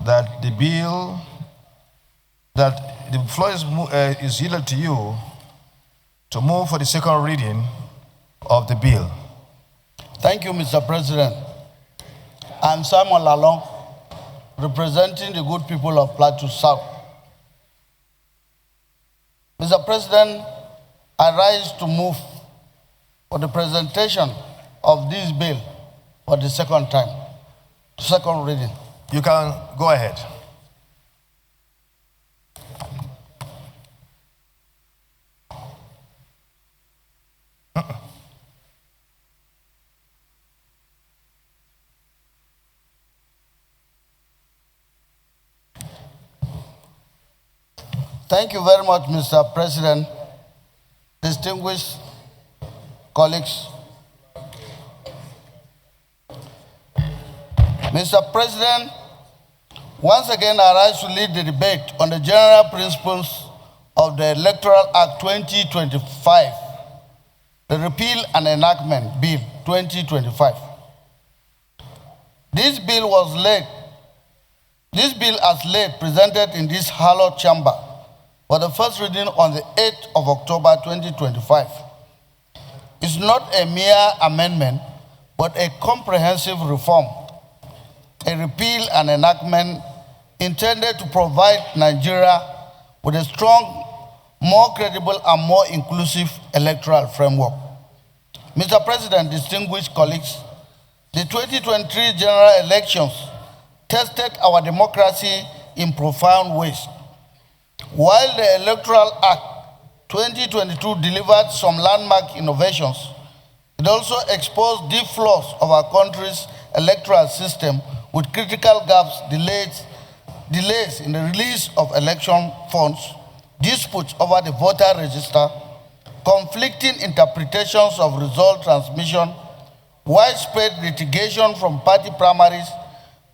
that the floor is yielded to you to move for the second reading of the bill. Thank you, Mr. President. I'm Samuel Lalong, representing the good people of Plateau South. Mr. President, I rise to move for the presentation of this bill for the second reading. You can go ahead. Thank you very much, Mr. President, distinguished colleagues. Mr. President, once again I rise to lead the debate on the general principles of the Electoral Act 2025, the Repeal and Enactment Bill 2025. This bill as late presented in this hallowed chamber for the first reading on the 8th of October 2025. It's not a mere amendment, but a comprehensive reform, a repeal and enactment intended to provide Nigeria with a strong, more credible and more inclusive electoral framework. Mr. President, distinguished colleagues, the 2023 general elections tested our democracy in profound ways. While the Electoral Act 2022 delivered some landmark innovations, it also exposed deep flaws of our country's electoral system with critical gaps, delays in the release of election funds, disputes over the voter register, conflicting interpretations of result transmission, widespread litigation from party primaries,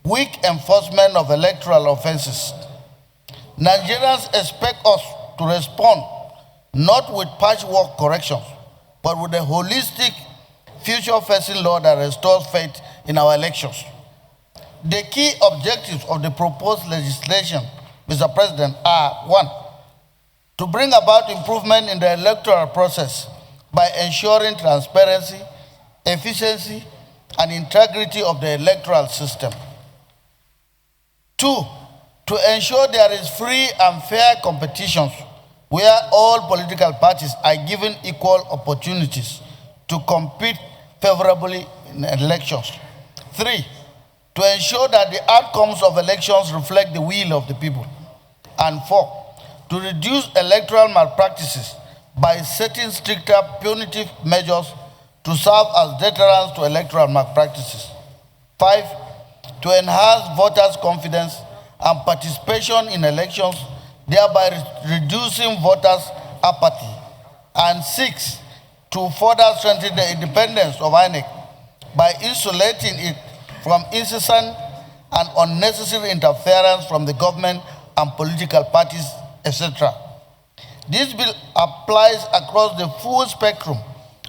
weak enforcement of electoral offenses. Nigerians expect us to respond not with patchwork corrections, but with a holistic, future-facing law that restores faith in our elections. The key objectives of the proposed legislation, Mr. President, are: one, to bring about improvement in the electoral process by ensuring transparency, efficiency, and integrity of the electoral system. Two, to ensure there is free and fair competition where all political parties are given equal opportunities to compete favorably in elections. Three, to ensure that the outcomes of elections reflect the will of the people. And four, to reduce electoral malpractices by setting stricter punitive measures to serve as deterrents to electoral malpractices. Five, to enhance voters' confidence and participation in elections, thereby reducing voters' apathy. And six, to further strengthen the independence of INEC by insulating it from incessant and unnecessary interference from the government and political parties, etc. This bill applies across the full spectrum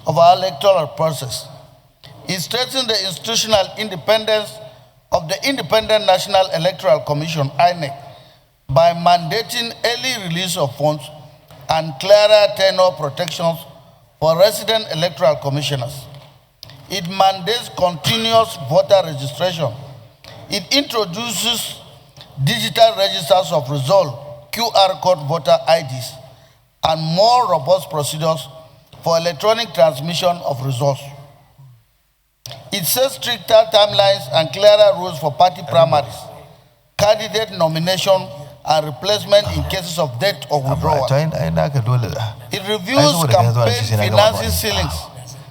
of our electoral process. It strengthens the institutional independence of the Independent National Electoral Commission, INEC, by mandating early release of funds and clearer tenure protections for resident electoral commissioners. It mandates continuous voter registration. It introduces digital registers of result, QR code voter IDs, and more robust procedures for electronic transmission of results. It sets stricter timelines and clearer rules for party primaries, candidate nomination, and replacement in cases of death or withdrawal. It reviews campaign financing ceilings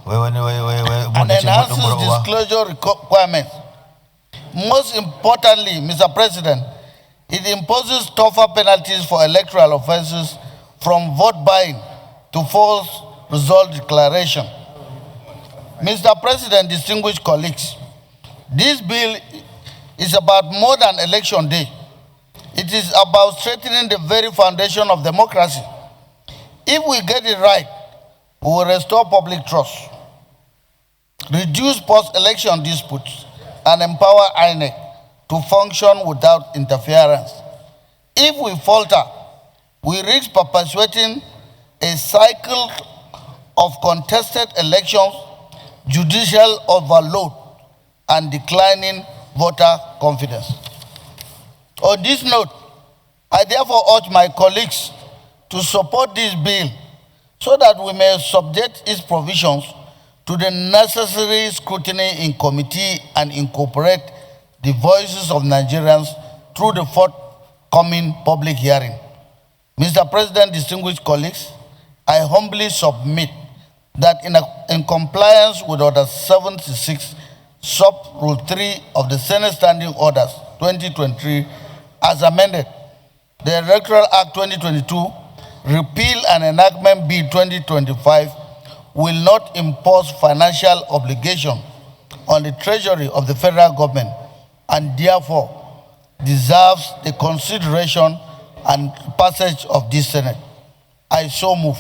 and enhances disclosure requirements. Most importantly, Mr. President, it imposes tougher penalties for electoral offenses from vote buying to false result declaration. Mr. President, distinguished colleagues, this bill is about more than election day. It is about strengthening the very foundation of democracy. If we get it right, we will restore public trust, reduce post-election disputes, and empower INEC to function without interference. If we falter, we risk perpetuating a cycle of contested elections, judicial overload, and declining voter confidence. On this note, I therefore urge my colleagues to support this bill so that we may subject its provisions to the necessary scrutiny in committee and incorporate the voices of Nigerians through the forthcoming public hearing. Mr. President, distinguished colleagues, I humbly submit that in compliance with Order 76, Sub-Rule 3 of the Senate Standing Orders 2023, as amended, the Electoral Act 2022, Repeal and Enactment Bill 2025 will not impose financial obligation on the Treasury of the federal government and therefore deserves the consideration and passage of this Senate. I so move.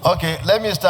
Okay, let me start.